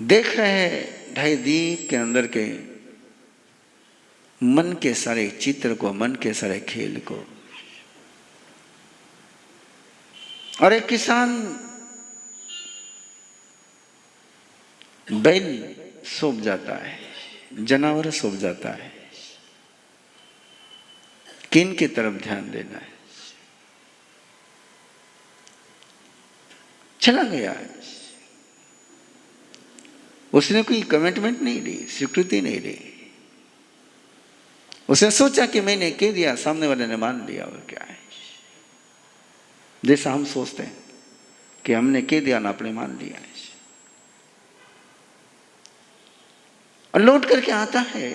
देख रहे हैं ढाई दीप के अंदर के मन के सारे चित्र को, मन के सारे खेल को। और एक किसान बैल सौंप जाता है, जानवर सौंप जाता है, किन की तरफ ध्यान देना है। चला गया, उसने कोई कमिटमेंट नहीं ली, स्वीकृति नहीं ली। उसने सोचा कि मैंने कह दिया, सामने वाले ने मान लिया, और क्या है। जैसा हम सोचते हैं कि हमने कह दिया ना, आपने मान लिया। और लौट करके आता है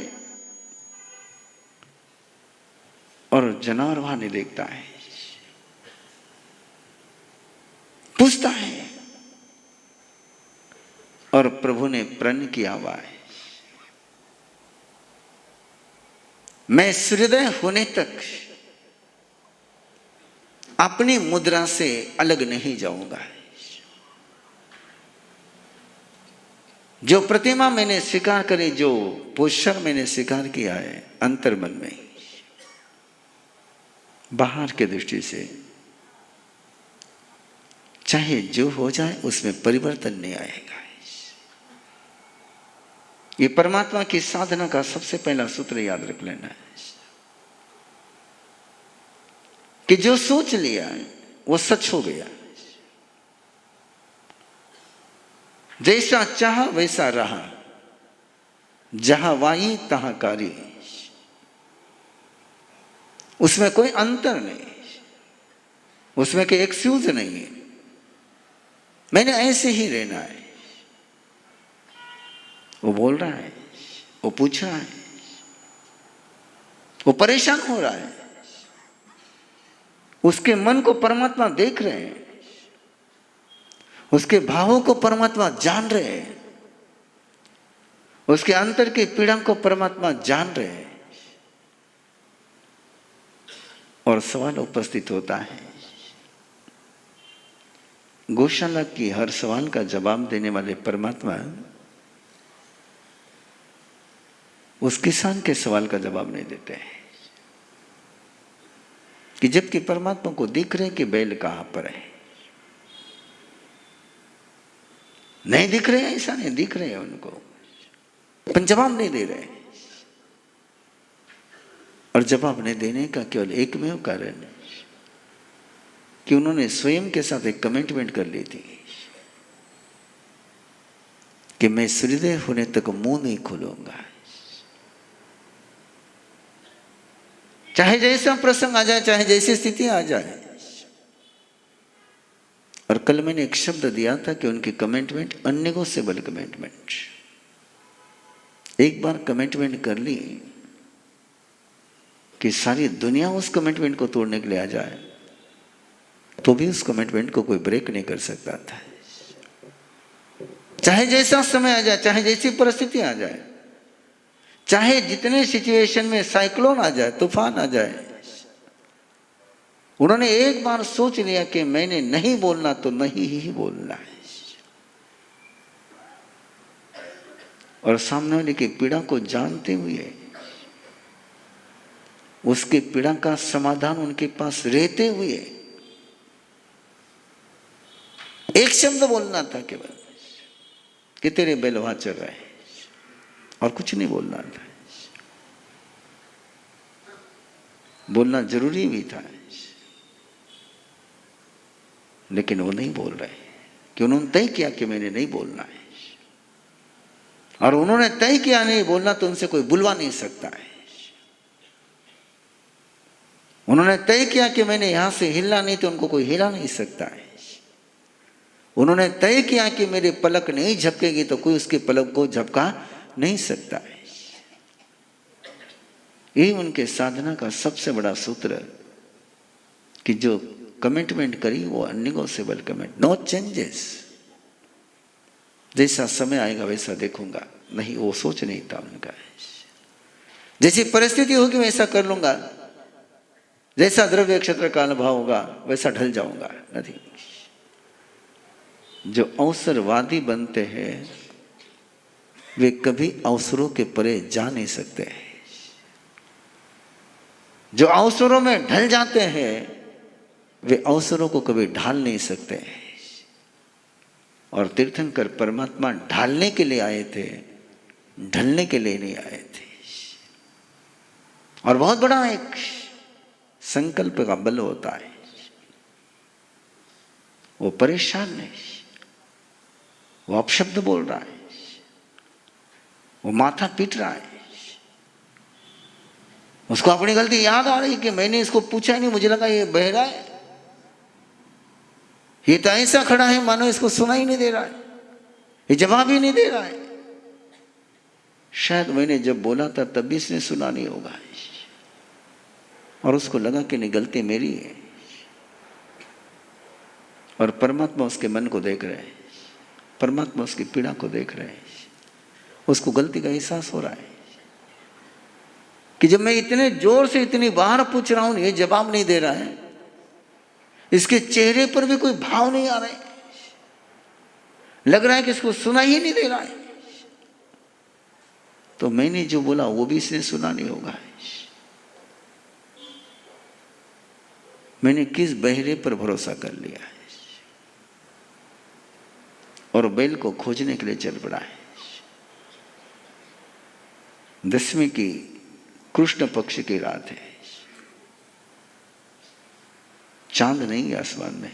और जानवर वहां नहीं देखता है, पूछता है, और प्रभु ने प्रण किया हुआ है, मैं सूर्योदय होने तक अपनी मुद्रा से अलग नहीं जाऊंगा। जो प्रतिमा मैंने स्वीकार करी, जो पोस्चर मैंने स्वीकार किया है अंतर्मन में, बाहर के दृष्टि से चाहे जो हो जाए उसमें परिवर्तन नहीं आएगा। ये परमात्मा की साधना का सबसे पहला सूत्र याद रख लेना है कि जो सोच लिया वो सच हो गया। जैसा चाह वैसा रहा, जहां वाई तहां कारी। उसमें कोई अंतर नहीं, उसमें कोई एक्सक्यूज नहीं है, मैंने ऐसे ही रहना है। वो बोल रहा है, वो पूछ रहा है, वो परेशान हो रहा है, उसके मन को परमात्मा देख रहे हैं, उसके भावों को परमात्मा जान रहे हैं, उसके अंतर की पीड़ा को परमात्मा जान रहे हैं। और सवाल उपस्थित होता है, गौशाला की हर सवाल का जवाब देने वाले परमात्मा उस किसान के सवाल का जवाब नहीं देते हैं कि जबकि परमात्मा को दिख रहे कि बैल कहां पर है। नहीं दिख रहे, ऐसा नहीं दिख रहे उनको, पर जवाब नहीं दे रहे। और जवाब नहीं देने का केवल एकमेव कारण है कि उन्होंने स्वयं के साथ एक कमिटमेंट कर ली थी कि मैं सूर्योदय होने तक मुंह नहीं खोलूंगा, चाहे जैसा प्रसंग आ जाए, चाहे जैसी स्थिति आ जाए। और कल मैंने एक शब्द दिया था कि उनकी कमिटमेंट अननेगोशिएबल कमिटमेंट। एक बार कमिटमेंट कर ली कि सारी दुनिया उस कमिटमेंट को तोड़ने के लिए आ जाए तो भी उस कमिटमेंट को कोई ब्रेक नहीं कर सकता था। चाहे जैसा समय आ जाए, चाहे जैसी परिस्थिति आ जाए, चाहे जितने सिचुएशन में साइक्लोन आ जाए, तूफान आ जाए, उन्होंने एक बार सोच लिया कि मैंने नहीं बोलना तो नहीं ही बोलना है। और सामने वाले की पीड़ा को जानते हुए उसकी पीड़ा का समाधान उनके पास रहते हुए एक शब्द बोलना था केवल कि तेरे बैल वहां चल रहे हैं, और कुछ नहीं बोलना था। बोलना जरूरी भी था, लेकिन वो नहीं बोल रहे कि उन्होंने तय किया कि मैंने नहीं बोलना है। और उन्होंने तय किया नहीं बोलना तो उनसे कोई बुलवा नहीं सकता है। उन्होंने तय किया कि मैंने यहां से हिलना नहीं तो उनको कोई हिला नहीं सकता है। उन्होंने तय किया कि मेरे पलक नहीं झपकेगी तो कोई उसके पलक को झपका नहीं सकता है। यही उनके साधना का सबसे बड़ा सूत्र कि जो कमिटमेंट करी वो अननेगोशिएबल कमिटमेंट, नो चेंजेस। जैसा समय आएगा वैसा देखूंगा, नहीं वो सोच नहीं था उनका। जैसी परिस्थिति होगी वैसा कर लूंगा, जैसा द्रव्य क्षेत्र का अनुभव होगा वैसा ढल जाऊंगा, नहीं। जो अवसरवादी बनते हैं वे कभी अवसरों के परे जा नहीं सकते। जो अवसरों में ढल जाते हैं वे अवसरों को कभी ढाल नहीं सकते। और तीर्थंकर परमात्मा ढालने के लिए आए थे, ढलने के लिए नहीं आए थे। और बहुत बड़ा एक संकल्प का बल होता है। वो परेशान नहीं, वो अपशब्द बोल रहा है, वो माथा पीट रहा है, उसको अपनी गलती याद आ रही कि मैंने इसको पूछा ही नहीं, मुझे लगा ये बहरा है, ये तो ऐसा खड़ा है मानो इसको सुना ही नहीं दे रहा है, ये जवाब ही नहीं दे रहा है। शायद मैंने जब बोला था तब भी इसने सुना नहीं होगा और उसको लगा कि नहीं गलती मेरी है। और परमात्मा उसके मन को देख रहे हैं, परमात्मा उसकी पीड़ा को देख रहे हैं, उसको गलती का एहसास हो रहा है कि जब मैं इतने जोर से इतनी बार पूछ रहा हूं ये जवाब नहीं दे रहा है, इसके चेहरे पर भी कोई भाव नहीं आ रहे, लग रहा है कि इसको सुना ही नहीं दे रहा है। तो मैंने जो बोला वो भी इसने सुना नहीं होगा। मैंने किस बहरे पर भरोसा कर लिया है और बैल को खोजने के लिए चल पड़ा है। 10वीं की कृष्ण पक्ष की रात है, चांद नहीं है आसमान में,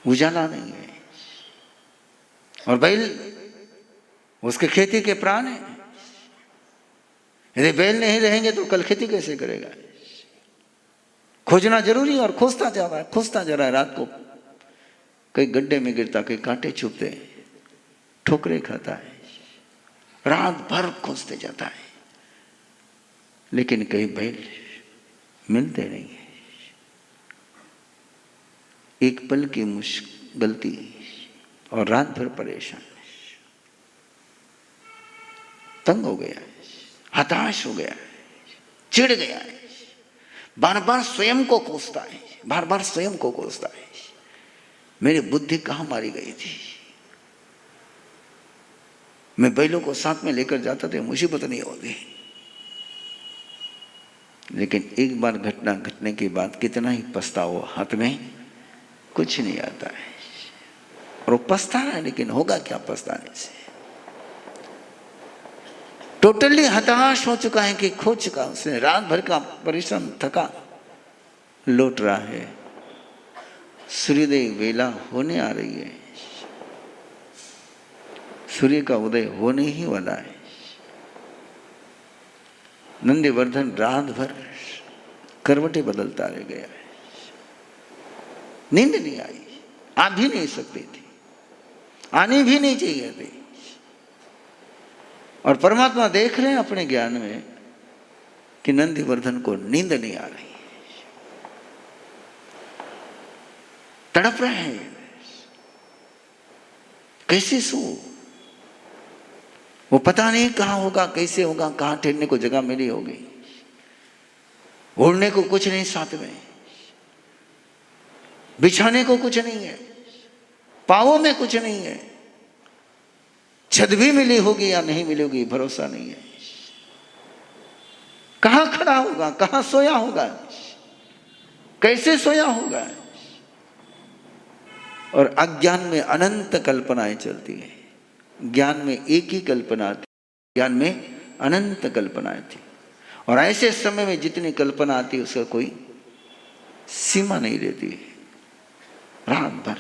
उजाला नहीं है और बैल उसके खेती के प्राण है। यदि बैल नहीं रहेंगे तो कल खेती कैसे करेगा? खोजना जरूरी और खोजता जा रहा है, खोजता जा रहा है। रात को कई गड्ढे में गिरता, कई कांटे छुपते, ठोकरे खाता है, रात भर खोजते जाता है, लेकिन कई बैल मिलते नहीं है। एक पल की गलती और रात भर परेशान, तंग हो गया है, हताश हो गया है, चिढ़ गया है, बार बार स्वयं को कोसता है, बार बार स्वयं को कोसता है, मेरी बुद्धि कहां मारी गई थी? मैं बैलों को साथ में लेकर जाता था, मुसीबत नहीं होती। लेकिन एक बार घटना घटने के बाद कितना ही पछताओ, हाथ में कुछ नहीं आता है और वो पछता रहा है, लेकिन होगा क्या पछताने से? टोटली हताश हो चुका है कि खो चुका, उसने रात भर का परिश्रम थका, लौट रहा है। सूर्योदय वेला होने आ रही है, सूर्य का उदय होने ही वाला है। नंदीवर्धन रात भर करवटें बदलता रह गया है, नींद नहीं आई, आ भी नहीं सकती थी, आनी भी नहीं चाहिए थी। और परमात्मा देख रहे हैं अपने ज्ञान में कि नंदीवर्धन को नींद नहीं आ रही, तड़प रहे हैं, कैसे सो? वो पता नहीं कहां होगा, कैसे होगा, कहां ठहरने को जगह मिली होगी, ओढ़ने को कुछ नहीं, साथ में बिछाने को कुछ नहीं है, पावों में कुछ नहीं है, छत भी मिली होगी या नहीं मिली होगी भरोसा नहीं है। कहां खड़ा होगा, कहां सोया होगा, कैसे सोया होगा? और अज्ञान में अनंत कल्पनाएं चलती है, ज्ञान में एक ही कल्पना थी, ज्ञान में अनंत कल्पनाएं थी। और ऐसे समय में जितनी कल्पना आती है उसका कोई सीमा नहीं रहती है। रात भर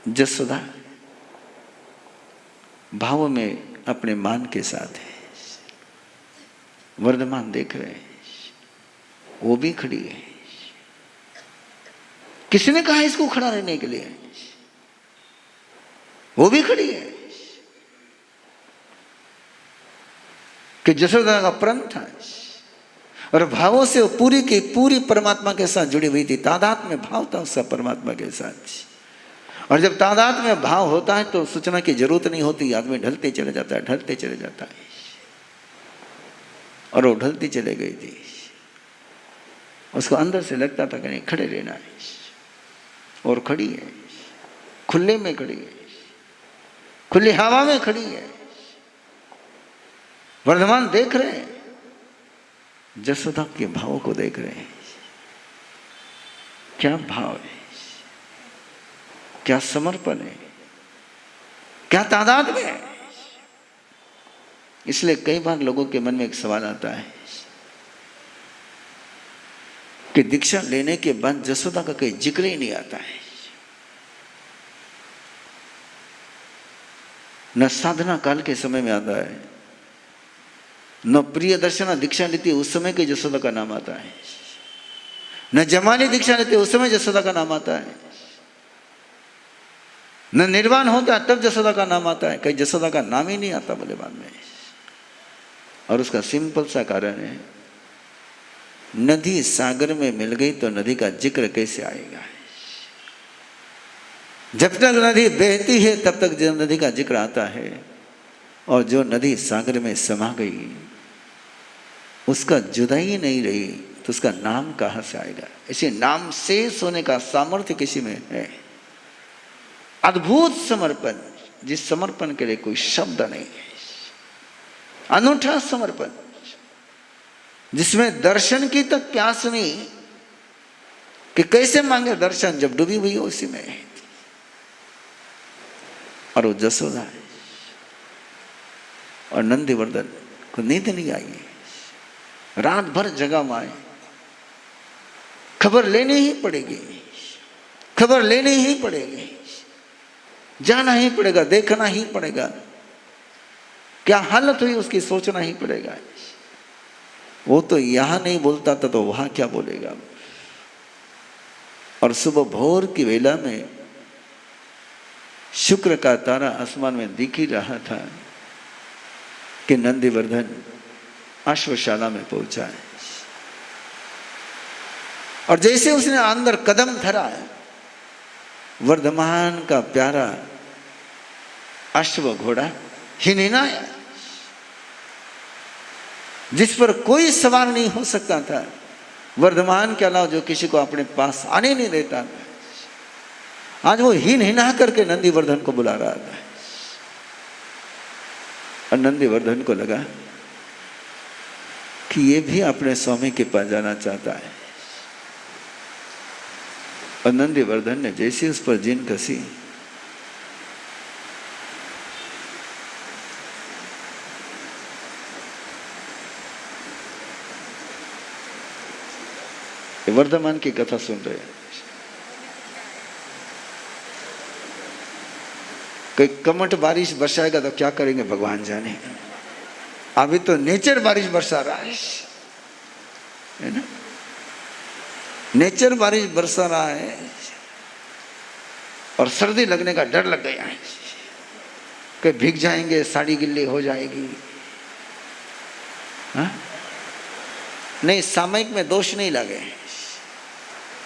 जसोदा भाव में अपने मान के साथ है, वर्धमान देख रहे हैं, वो भी खड़ी है। किसने कहा इसको खड़ा रहने के लिए? वो भी खड़ी है कि जसोदा का प्रण था और भावों से वो पूरी की पूरी परमात्मा के साथ जुड़ी हुई थी, तादाद में भाव था उसका परमात्मा के साथ। और जब तादाद में भाव होता है तो सूचना की जरूरत नहीं होती, आदमी ढलते चले जाता है, ढलते चले जाता है। और वो ढलती चले गई थी, उसको अंदर से लगता था कि नहीं खड़े रहना है, और खड़ी है। खुले में खड़ी है, खुली हवा में खड़ी है। वर्धमान देख रहे हैं, जसोदा के भाव को देख रहे हैं। क्या भाव है, क्या समर्पण है, क्या तादाद में है। इसलिए कई बार लोगों के मन में एक सवाल आता है कि दीक्षा लेने के बाद जसोदा का कोई जिक्र ही नहीं आता है। न साधना काल के समय में आता है, न प्रिय दर्शना दीक्षा लेती उस समय के जसोदा का नाम आता है, न जमानी दीक्षा लेते उस समय जसोदा का नाम आता है, न निर्वाण होता है तब जसोदा का नाम आता है। कहीं जसोदा का नाम ही नहीं आता बोले बाद में। और उसका सिंपल सा कारण है, नदी सागर में मिल गई तो नदी का जिक्र कैसे आएगा। जब तक नदी बहती है तब तक नदी का जिक्र आता है, और जो नदी सागर में समा गई उसका जुदाई नहीं रही तो उसका नाम कहाँ से आएगा। इसे नाम शेष होने का सामर्थ्य किसी में है। अद्भुत समर्पण, जिस समर्पण के लिए कोई शब्द नहीं है। अनूठा समर्पण जिसमें दर्शन की तक प्यास नहीं कि कैसे मांगे दर्शन, जब डूबी हुई उसी में है। और वो जसोदा है और नंदीवर्धन को नींद नहीं आई, रात भर जगा माए। खबर लेनी ही पड़ेगी, खबर लेनी ही पड़ेगी, जाना ही पड़ेगा, देखना ही पड़ेगा, क्या हालत हुई उसकी सोचना ही पड़ेगा। वो तो यहां नहीं बोलता था तो वहां क्या बोलेगा। और सुबह भोर की वेला में शुक्र का तारा आसमान में दिख ही रहा था कि नंदीवर्धन अश्वशाला में पहुंचा है। और जैसे उसने अंदर कदम धरा है, वर्धमान का प्यारा अश्व घोड़ा हिनहिनाया, जिस पर कोई सवार नहीं हो सकता था, वर्धमान के अलावा जो किसी को अपने पास आने नहीं देता था। आज वो हिनहिना करके नंदीवर्धन को बुला रहा था। और नंदीवर्धन को लगा कि ये भी अपने स्वामी के पास जाना चाहता है। और नंदीवर्धन ने जैसे उस पर जीन कसी, वर्धमान की कथा सुन रहे हैं। कोई कमट बारिश बरसाएगा तो क्या करेंगे भगवान जाने। अभी तो नेचर बारिश बरसा रहा है ना, नेचर बारिश बरसा रहा है और सर्दी लगने का डर लग गया है कि भीग जाएंगे, साड़ी गिल्ली हो जाएगी। हाँ? नहीं, सामयिक में दोष नहीं लगे।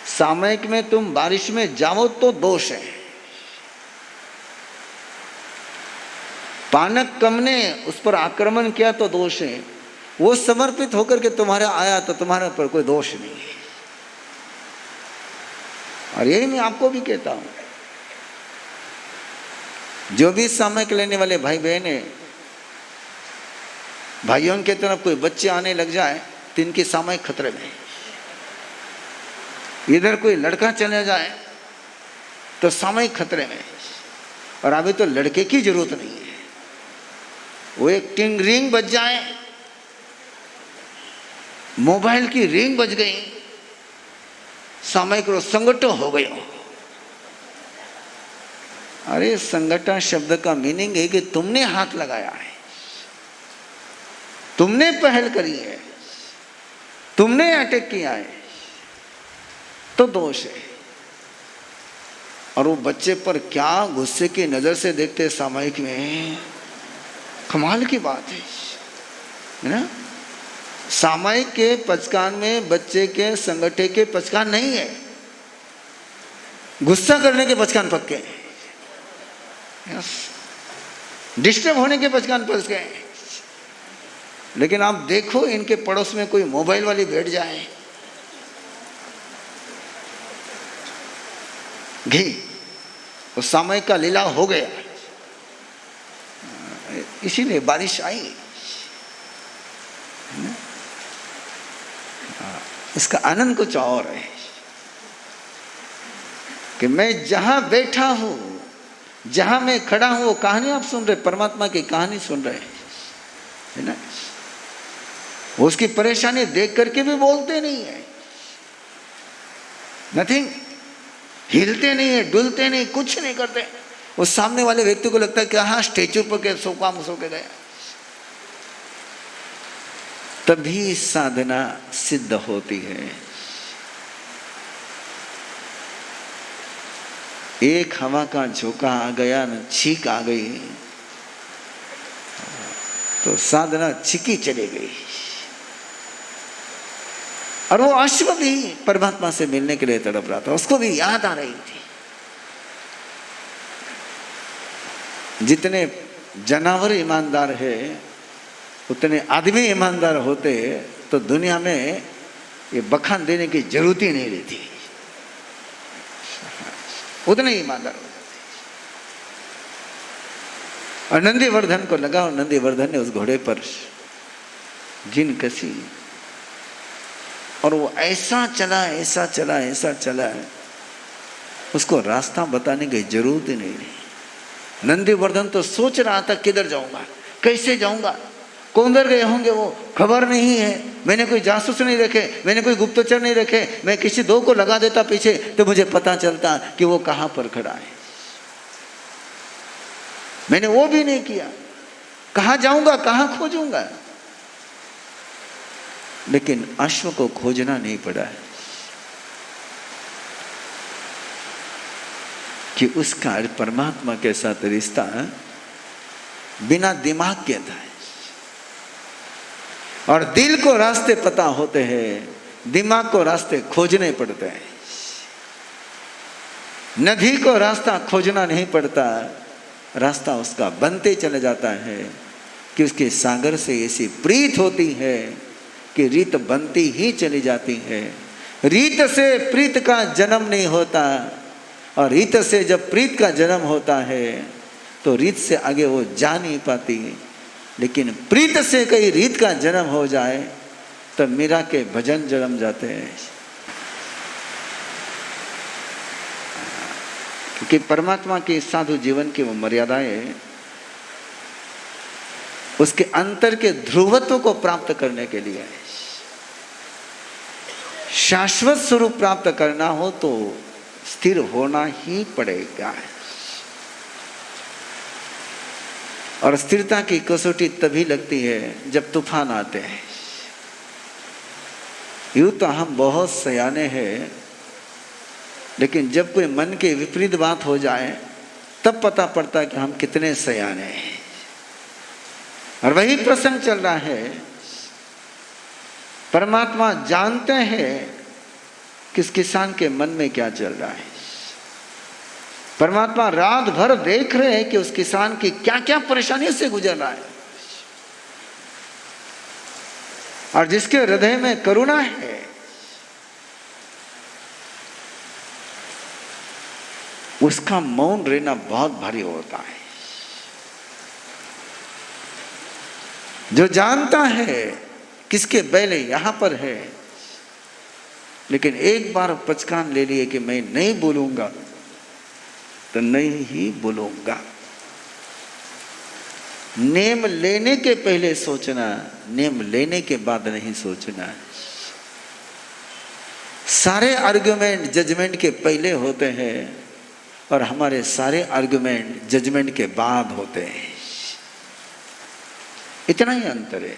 सामयिक में तुम बारिश में जाओ तो दोष है। पानक कम ने उस पर आक्रमण किया तो दोष है। वो समर्पित होकर के तुम्हारे आया तो तुम्हारे पर कोई दोष नहीं है। और यही मैं आपको भी कहता हूं, जो भी सामयिक लेने वाले भाई बहन है, भाइयों की तरफ कोई बच्चे आने लग जाए तो इनकी सामयिक खतरे में। इधर कोई लड़का चले जाए तो सामयिक खतरे में। और अभी तो लड़के की जरूरत नहीं है, वो एक टिंग रिंग बज जाए, मोबाइल की रिंग बज गई, सामयिक संगठन हो गया। अरे संगठन शब्द का मीनिंग है कि तुमने हाथ लगाया है, तुमने पहल करी है, तुमने अटैक किया है तो दोष है। और वो बच्चे पर क्या गुस्से की नजर से देखते सामयिक में, कमाल की बात है ना। सामयिक के पचकान में बच्चे के संगठे के पचकान नहीं है, गुस्सा करने के पचकान पक्के, डिस्टर्ब होने के पचकान पच गए। लेकिन आप देखो इनके पड़ोस में कोई मोबाइल वाली बैठ जाए, घी उस समय का लीला हो गया, इसीलिए बारिश आई। इसका आनंद कुछ और है कि मैं जहां बैठा हूं, जहां मैं खड़ा हूं, वो कहानी आप सुन रहे, परमात्मा की कहानी सुन रहे है ना। वो उसकी परेशानी देख करके भी बोलते नहीं है, नथिंग, हिलते नहीं है, डुलते नहीं, कुछ नहीं करते। उस सामने वाले व्यक्ति को लगता है कि हाँ स्टेचू पर के सो के गया। तभी साधना सिद्ध होती है। एक हवा का झोंका आ गया न, छींक आ गई तो साधना छिकी चली गई। और वो अश्व भी परमात्मा से मिलने के लिए तड़प रहा था, उसको भी याद आ रही थी। जितने जानवर ईमानदार है उतने आदमी ईमानदार होते तो दुनिया में ये बखान देने की जरूरत ही नहीं रहती, उतने ईमानदार होते। और नंदीवर्धन को लगा, और नंदीवर्धन ने उस घोड़े पर जिन कसी और वो ऐसा चला, ऐसा चला, ऐसा चला, उसको रास्ता बताने की जरूरत ही नहीं रही। नंदीवर्धन तो सोच रहा था किधर जाऊंगा, कैसे जाऊंगा, कौन गए होंगे, वो खबर नहीं है। मैंने कोई जासूस नहीं रखे, मैंने कोई गुप्तचर नहीं रखे, मैं किसी दो को लगा देता पीछे तो मुझे पता चलता कि वो कहां पर खड़ा है। मैंने वो भी नहीं किया, कहां जाऊंगा, कहां खोजूंगा। लेकिन अश्व को खोजना नहीं पड़ा है कि उसका परमात्मा के साथ रिश्ता बिना दिमाग के था। और दिल को रास्ते पता होते हैं, दिमाग को रास्ते खोजने पड़ते हैं। नदी को रास्ता खोजना नहीं पड़ता, रास्ता उसका बनते चले जाता है कि उसके सागर से ऐसी प्रीत होती है कि रीत बनती ही चली जाती है। रीत से प्रीत का जन्म नहीं होता, और रीत से जब प्रीत का जन्म होता है तो रीत से आगे वो जा नहीं पाती। लेकिन प्रीत से कहीं रीत का जन्म हो जाए तो मीरा के भजन जन्म जाते हैं। क्योंकि परमात्मा के साधु जीवन की वो मर्यादाएं उसके अंतर के ध्रुवत्व को प्राप्त करने के लिए, शाश्वत स्वरूप प्राप्त करना हो तो स्थिर होना ही पड़ेगा। और स्थिरता की कसौटी तभी लगती है जब तूफान आते हैं। यूं तो हम बहुत सयाने हैं, लेकिन जब कोई मन के विपरीत बात हो जाए तब पता पड़ता है कि हम कितने सयाने हैं। और वही प्रसंग चल रहा है। परमात्मा जानते हैं किस किसान के मन में क्या चल रहा है। परमात्मा रात भर देख रहे हैं कि उस किसान की क्या क्या परेशानी से गुजर रहा है। और जिसके हृदय में करुणा है, उसका मौन रहना बहुत भारी होता है। जो जानता है किसके बैल यहां पर है, लेकिन एक बार पचकान ले लिए कि मैं नहीं बोलूंगा तो नहीं ही बोलूंगा। नेम लेने के पहले सोचना, नेम लेने के बाद नहीं सोचना। सारे आर्गुमेंट जजमेंट के पहले होते हैं और हमारे सारे आर्गुमेंट जजमेंट के बाद होते हैं। इतना ही अंतर है।